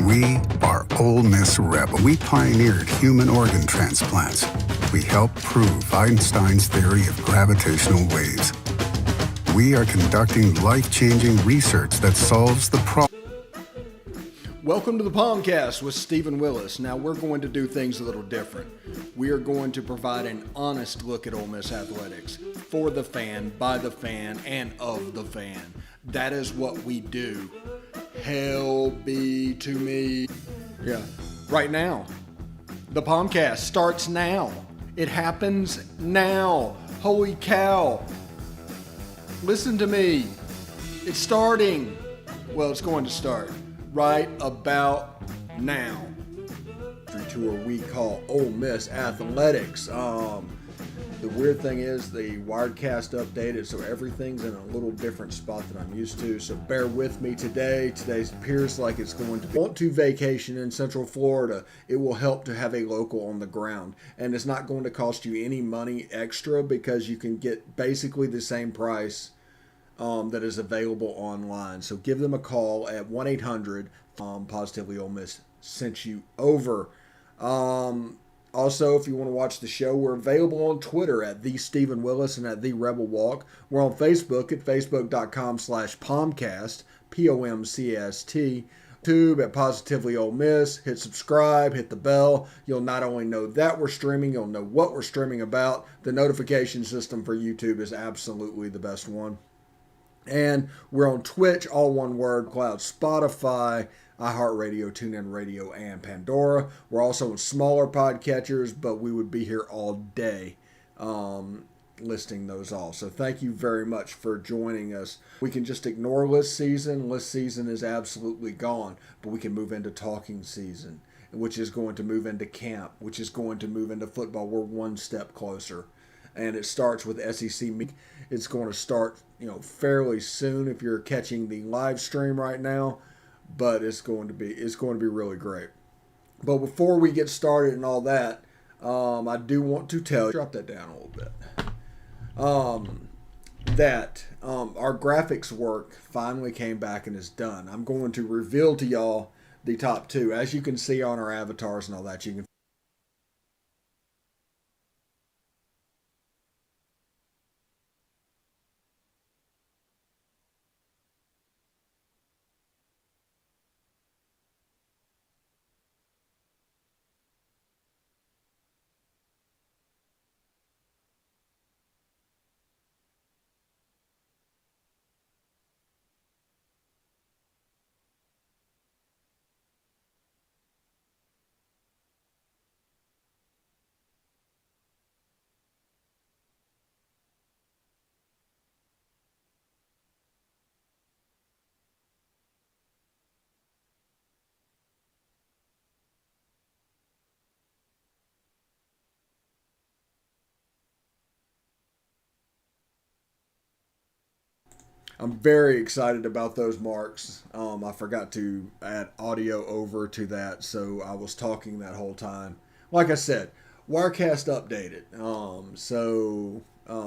We are Ole Miss Rebel. We pioneered human organ transplants. We helped prove Einstein's theory of gravitational waves. We are conducting life-changing research that solves the problem. Welcome to the POMcast with Stephen Willis. Now we're going to do things a little different. We are going to provide an honest look at Ole Miss athletics for the fan, by the fan, and of the fan. That is what we do. Hell be to me. Yeah, right now. The POMcast starts now. It happens now. Holy cow. Listen to me. It's starting. Well, it's going to start right about now. To what we call Ole Miss athletics. The weird thing is the Wirecast updated, so everything's in a little different spot than I'm used to. So bear with me today. Today appears like it's going to be. Want to vacation in Central Florida? It will help to have a local on the ground, and it's not going to cost you any money extra because you can get basically the same price that is available online. So give them a call at 1-800 Positively Ole Miss sent you over. Also, if you want to watch the show, we're available on Twitter at The Stephen Willis and at The Rebel Walk. We're on Facebook at facebook.com/POMcast, POMcast. YouTube at Positively Ole Miss. Hit subscribe, hit the bell. You'll not only know that we're streaming, you'll know what we're streaming about. The notification system for YouTube is absolutely the best one. And we're on Twitch, all one word, Cloud, Spotify, iHeartRadio, TuneIn Radio, and Pandora. We're also on smaller podcatchers, but we would be here all day listing those all. So thank you very much for joining us. We can just ignore list season. List season is absolutely gone, but we can move into talking season, which is going to move into camp, which is going to move into football. We're one step closer. And it starts with SEC meet. It's going to start, fairly soon if you're catching the live stream right now. But it's going to be really great. But before we get started and all that, I do want to tell you, drop that down a little bit, that our graphics work finally came back and is done. I'm going to reveal to y'all the top two. As you can see on our avatars and all that, you can. I'm very excited about those marks. I forgot to add audio over to that, so I was talking that whole time. Like I said, Wirecast updated.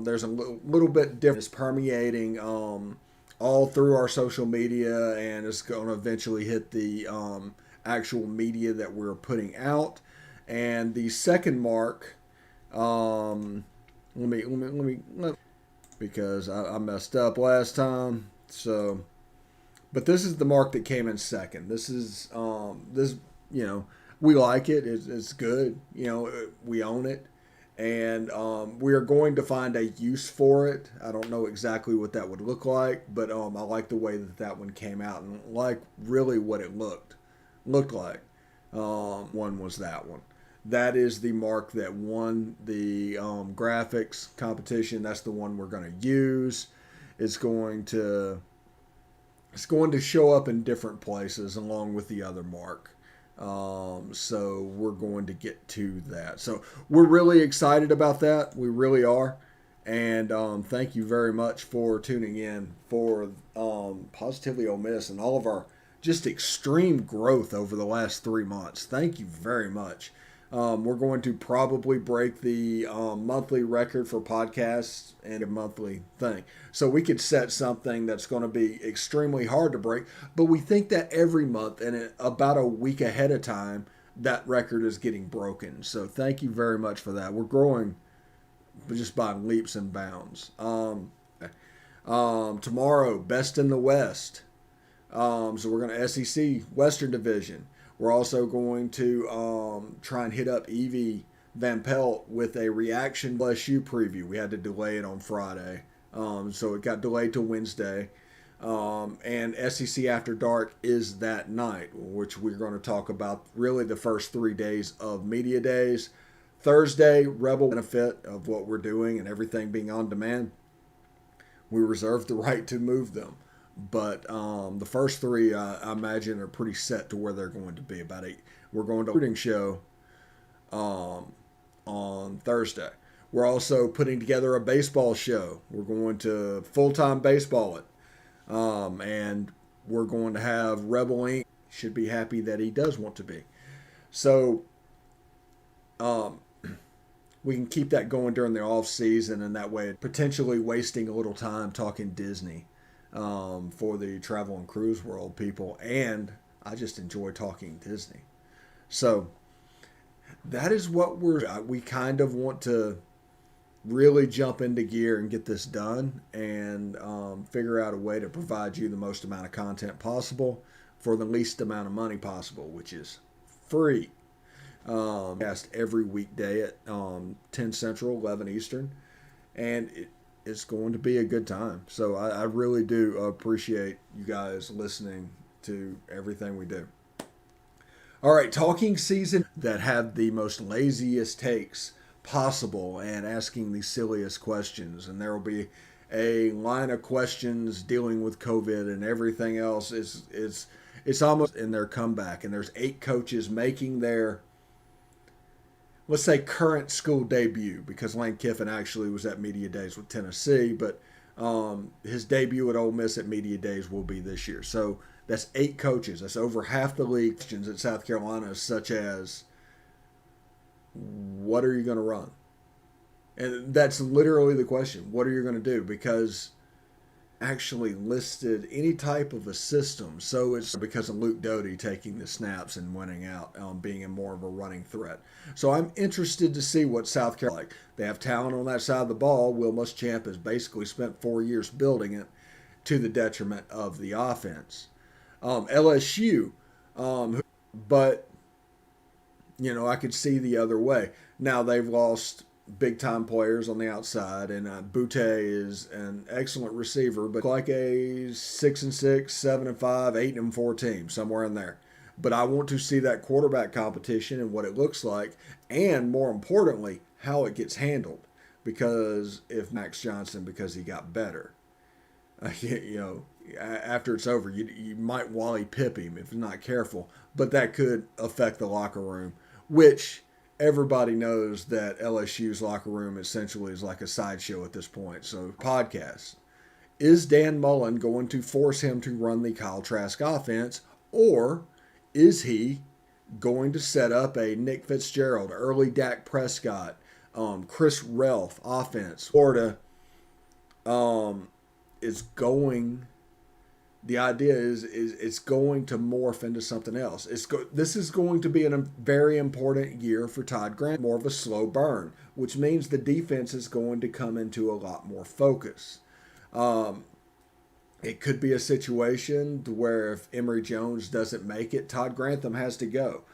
There's a little bit different. It's permeating all through our social media, and it's going to eventually hit the actual media that we're putting out. And the second mark, because I messed up last time. So, but this is the mark that came in second. This is we like it. It's good. We own it, and we are going to find a use for it. I don't know exactly what that would look like, but I like the way that one came out and like really what it looked like. One was that one. That is the mark that won the graphics competition. That's the one we're going to use. It's going to show up in different places along with the other mark. So we're going to get to that. So we're really excited about that. We really are. And thank you very much for tuning in for Positively Ole Miss and all of our just extreme growth over the last 3 months. Thank you very much. We're going to probably break the monthly record for podcasts and a monthly thing. So we could set something that's going to be extremely hard to break, but we think that every month and about a week ahead of time, that record is getting broken. So thank you very much for that. We're growing just by leaps and bounds. Tomorrow, Best in the West. So we're going to SEC Western Division. We're also going to try and hit up Evie Van Pelt with a reaction LSU preview. We had to delay it on Friday, so it got delayed to Wednesday. And SEC After Dark is that night, which we're going to talk about really the first 3 days of media days. Thursday, Rebel benefit of what we're doing and everything being on demand. We reserve the right to move them. But the first three, I imagine, are pretty set to where they're going to be. About 8. We're going to a recruiting show on Thursday. We're also putting together a baseball show. We're going to full-time baseball it. And we're going to have Rebel Inc. Should be happy that he does want to be. So we can keep that going during the off season, and that way potentially wasting a little time talking Disney. For the travel and cruise world people, and I just enjoy talking Disney. So that is what we kind of want to really jump into gear and get this done, and figure out a way to provide you the most amount of content possible for the least amount of money possible, which is free. Cast every weekday at 10 Central, 11 Eastern, and it's going to be a good time. So I really do appreciate you guys listening to everything we do. All right, talking season that have the most laziest takes possible and asking the silliest questions. And there will be a line of questions dealing with COVID and everything else. It's almost in their comeback. And there's 8 coaches making their, let's say, current school debut, because Lane Kiffin actually was at Media Days with Tennessee, but his debut at Ole Miss at Media Days will be this year. So that's 8 coaches. That's over half the league. Questions at South Carolina, such as, what are you going to run? And that's literally the question. What are you going to do? Because actually listed any type of a system. So it's because of Luke Doty taking the snaps and winning out, being in more of a running threat. So I'm interested to see what South Carolina like. They have talent on that side of the ball. Will Muschamp has basically spent 4 years building it to the detriment of the offense. LSU, but I could see the other way. Now they've lost big time players on the outside, and Butte is an excellent receiver, but like a 6-6, 7-5, 8-4 team, somewhere in there. But I want to see that quarterback competition and what it looks like, and more importantly, how it gets handled. Because if Max Johnson, because he got better, after it's over, you might Wally Pip him if you're not careful. But that could affect the locker room, which everybody knows that LSU's locker room essentially is like a sideshow at this point. So, podcast. Is Dan Mullen going to force him to run the Kyle Trask offense, or is he going to set up a Nick Fitzgerald, early Dak Prescott, Chris Relf offense? Florida is going. The idea is it's going to morph into something else. This is going to be a very important year for Todd Grant, more of a slow burn, which means the defense is going to come into a lot more focus. It could be a situation where if Emory Jones doesn't make it, Todd Grantham has to go.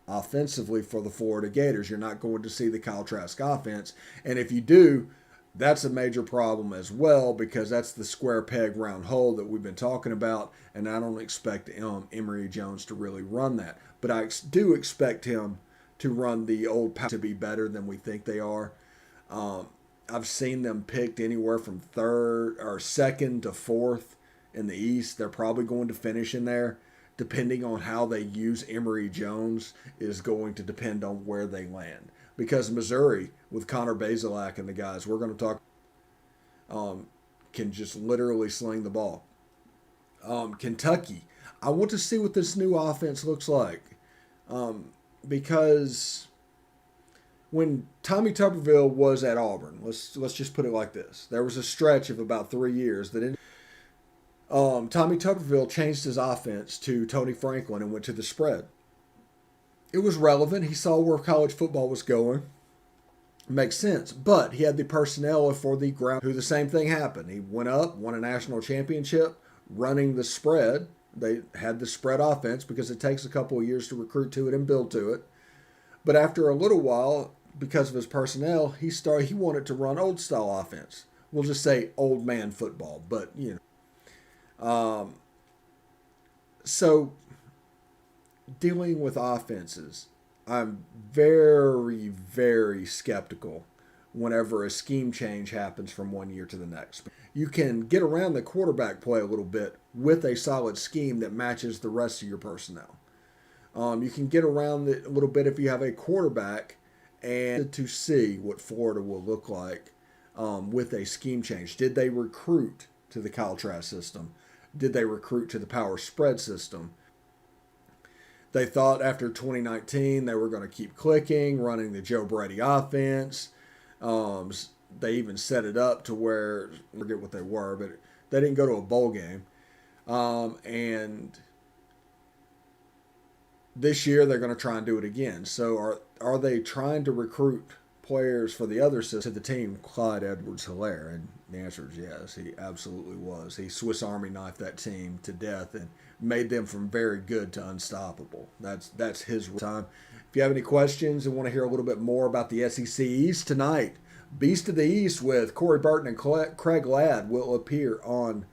Offensively for the Florida Gators, you're not going to see the Kyle Trask offense. And if you do, that's a major problem as well, because that's the square peg round hole that we've been talking about, and I don't expect Emory Jones to really run that. But I do expect him to run the old pass to be better than we think they are. I've seen them picked anywhere from second to fourth in the East. They're probably going to finish in there. Depending on how they use Emory Jones is going to depend on where they land. Because Missouri, with Connor Bazelak and the guys we're going to talk, can just literally sling the ball. Kentucky, I want to see what this new offense looks like. Because when Tommy Tuberville was at Auburn, let's just put it like this. There was a stretch of about 3 years that Tommy Tuberville changed his offense to Tony Franklin and went to the spread. It was relevant. He saw where college football was going. Makes sense. But he had the personnel for the ground who the same thing happened. He went up, won a national championship, running the spread. They had the spread offense because it takes a couple of years to recruit to it and build to it. But after a little while, because of his personnel, he wanted to run old style offense. We'll just say old man football, but so dealing with offenses, I'm very, very skeptical whenever a scheme change happens from one year to the next. You can get around the quarterback play a little bit with a solid scheme that matches the rest of your personnel. You can get around it a little bit if you have a quarterback, and to see what Florida will look like with a scheme change. Did they recruit to the Kyle Trask system? Did they recruit to the power spread system? They thought after 2019 they were going to keep clicking, running the Joe Brady offense. They even set it up to where, I forget what they were, but they didn't go to a bowl game. And this year they're going to try and do it again. So are they trying to recruit players for the other system to the team? Clyde Edwards-Helaire? And the answer is yes, he absolutely was. He Swiss Army knifed that team to death and made them from very good to unstoppable. That's his time. If you have any questions and want to hear a little bit more about the SEC East tonight, Beast of the East with Corey Burton and Craig Ladd will appear on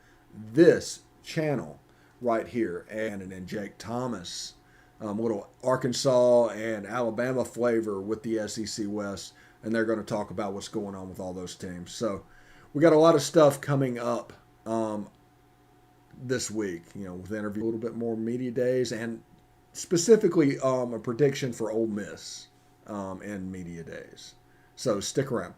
this channel right here. And Jake Thomas, little Arkansas and Alabama flavor with the SEC West, and they're going to talk about what's going on with all those teams. So we got a lot of stuff coming up this week, with interview, a little bit more media days, and specifically a prediction for Ole Miss in media days. So stick around.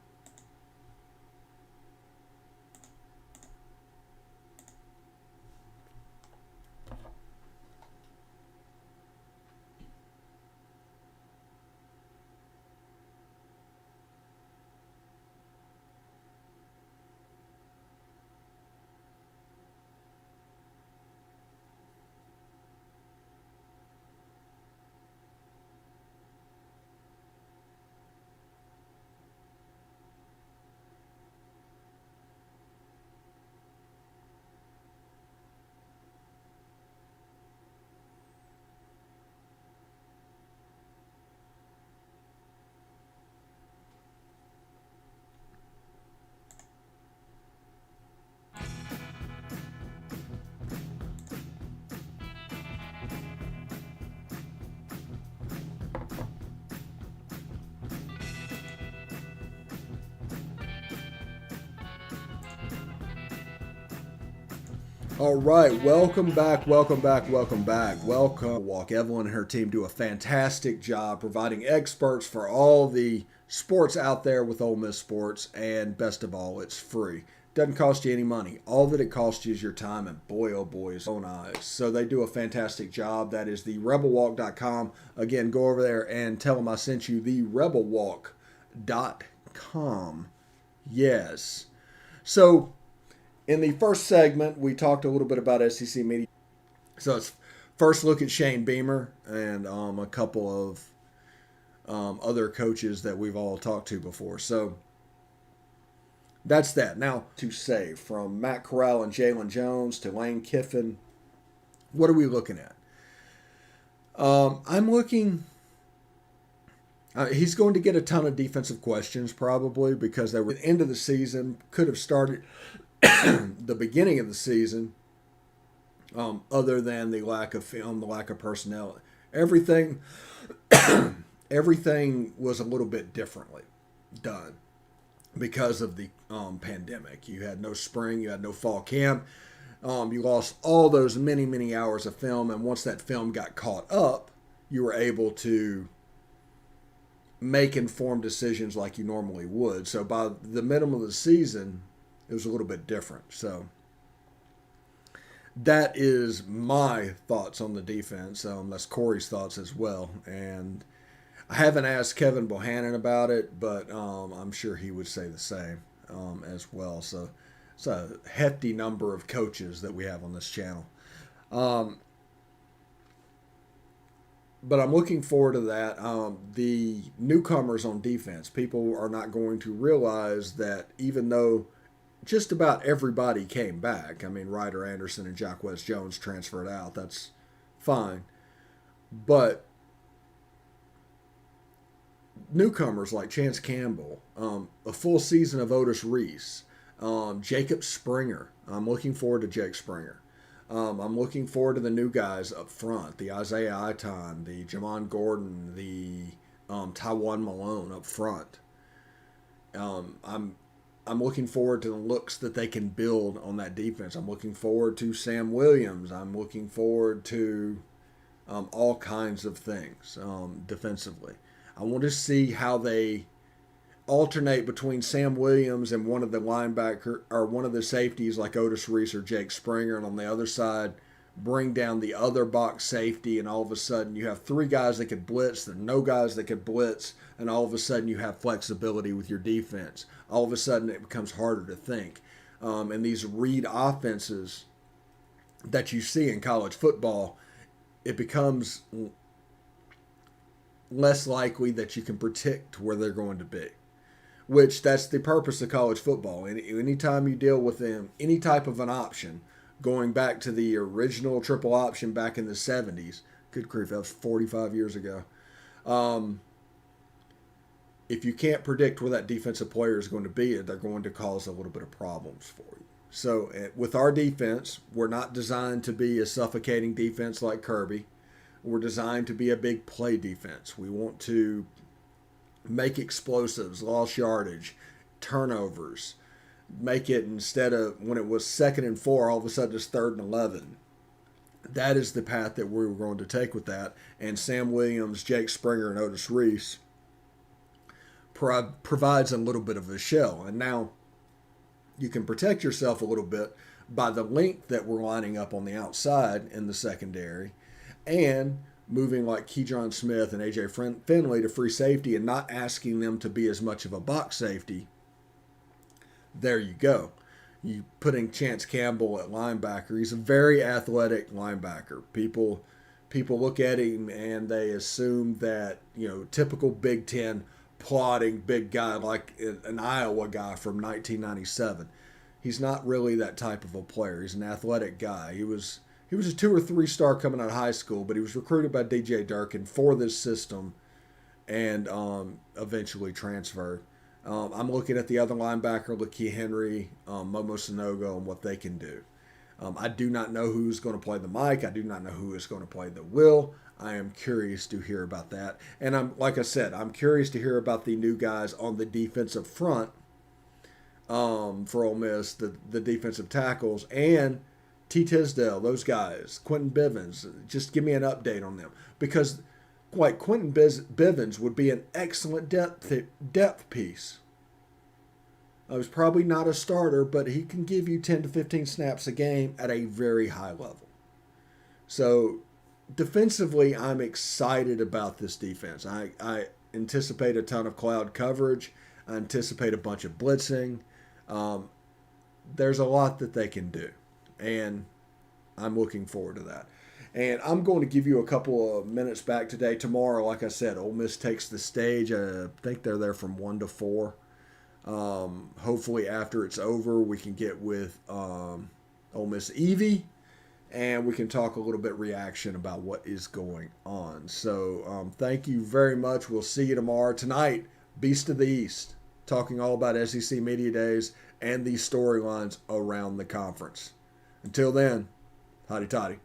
All right, welcome back. Welcome. Evelyn and her team do a fantastic job providing experts for all the sports out there with Ole Miss sports, and best of all, it's free. Doesn't cost you any money. All that it costs you is your time, and boy, oh boy, is so nice. So they do a fantastic job. That is the rebelwalk.com. Again, go over there and tell them I sent you, the rebelwalk.com. Yes. So in the first segment, we talked a little bit about SEC media. So it's first look at Shane Beamer and a couple of other coaches that we've all talked to before. So that's that. Now, to say, from Matt Corral and Jalen Jones to Lane Kiffin, what are we looking at? I'm looking... he's going to get a ton of defensive questions probably because they were at the end of the season, could have started the beginning of the season, other than the lack of film, the lack of personnel. Everything was a little bit differently done because of the pandemic. You had no spring, you had no fall camp. You lost all those many, many hours of film, and once that film got caught up, you were able to make informed decisions like you normally would. So by the middle of the season, it was a little bit different. So that is my thoughts on the defense. That's Corey's thoughts as well. And I haven't asked Kevin Bohannon about it, but I'm sure he would say the same as well. So it's a hefty number of coaches that we have on this channel. But I'm looking forward to that. The newcomers on defense, people are not going to realize that even though just about everybody came back, I mean, Ryder Anderson and Jacquez Jones transferred out, that's fine. But newcomers like Chance Campbell, a full season of Otis Reese, Jacob Springer. I'm looking forward to Jake Springer. I'm looking forward to the new guys up front, the Isaiah Iton, the Jamon Gordon, the Tywan Malone up front. I'm looking forward to the looks that they can build on that defense. I'm looking forward to Sam Williams. I'm looking forward to all kinds of things defensively. I want to see how they alternate between Sam Williams and one of the linebacker or one of the safeties like Otis Reese or Jake Springer, and on the other side bring down the other box safety, and all of a sudden you have three guys that could blitz, there are no guys that could blitz, and all of a sudden you have flexibility with your defense. All of a sudden it becomes harder to think. And these read offenses that you see in college football, it becomes less likely that you can predict where they're going to be. Which that's the purpose of college football. Anytime you deal with them, any type of an option, going back to the original triple option back in the 70s, good grief, that was 45 years ago. If you can't predict where that defensive player is going to be, they're going to cause a little bit of problems for you. So with our defense, we're not designed to be a suffocating defense like Kirby. We're designed to be a big play defense. We want to make explosives, lost yardage, turnovers. Make it, instead of when it was 2nd and 4, all of a sudden it's 3rd and 11. That is the path that we're going to take with that. And Sam Williams, Jake Springer, and Otis Reese provides a little bit of a shell. And now you can protect yourself a little bit by the length that we're lining up on the outside in the secondary, and moving like Keydron Smith and A.J. Finley to free safety and not asking them to be as much of a box safety. There you go. You putting Chance Campbell at linebacker. He's a very athletic linebacker. People look at him and they assume that, typical Big Ten plodding big guy like an Iowa guy from 1997. He's not really that type of a player. He's an athletic guy. He was a 2 or 3 star coming out of high school, but he was recruited by DJ Durkin for this system and eventually transferred. I'm looking at the other linebacker, Lakia Henry, Momo Sanogo, and what they can do. I do not know who's going to play the Mike. I do not know who is going to play the Will. I am curious to hear about that. And like I said, I'm curious to hear about the new guys on the defensive front for Ole Miss, the defensive tackles, and T. Tisdale, those guys, Quentin Bivens. Just give me an update on them. Because Quentin Bivens would be an excellent depth piece. He's probably not a starter, but he can give you 10 to 15 snaps a game at a very high level. So defensively, I'm excited about this defense. I anticipate a ton of cloud coverage. I anticipate a bunch of blitzing. There's a lot that they can do, and I'm looking forward to that. And I'm going to give you a couple of minutes back today. Tomorrow, like I said, Ole Miss takes the stage. I think they're there from 1 to 4. Hopefully after it's over, we can get with Ole Miss Evie, and we can talk a little bit reaction about what is going on. So thank you very much. We'll see you tomorrow. Tonight, Beast of the East, talking all about SEC Media Days and these storylines around the conference. Until then, hotty toddy.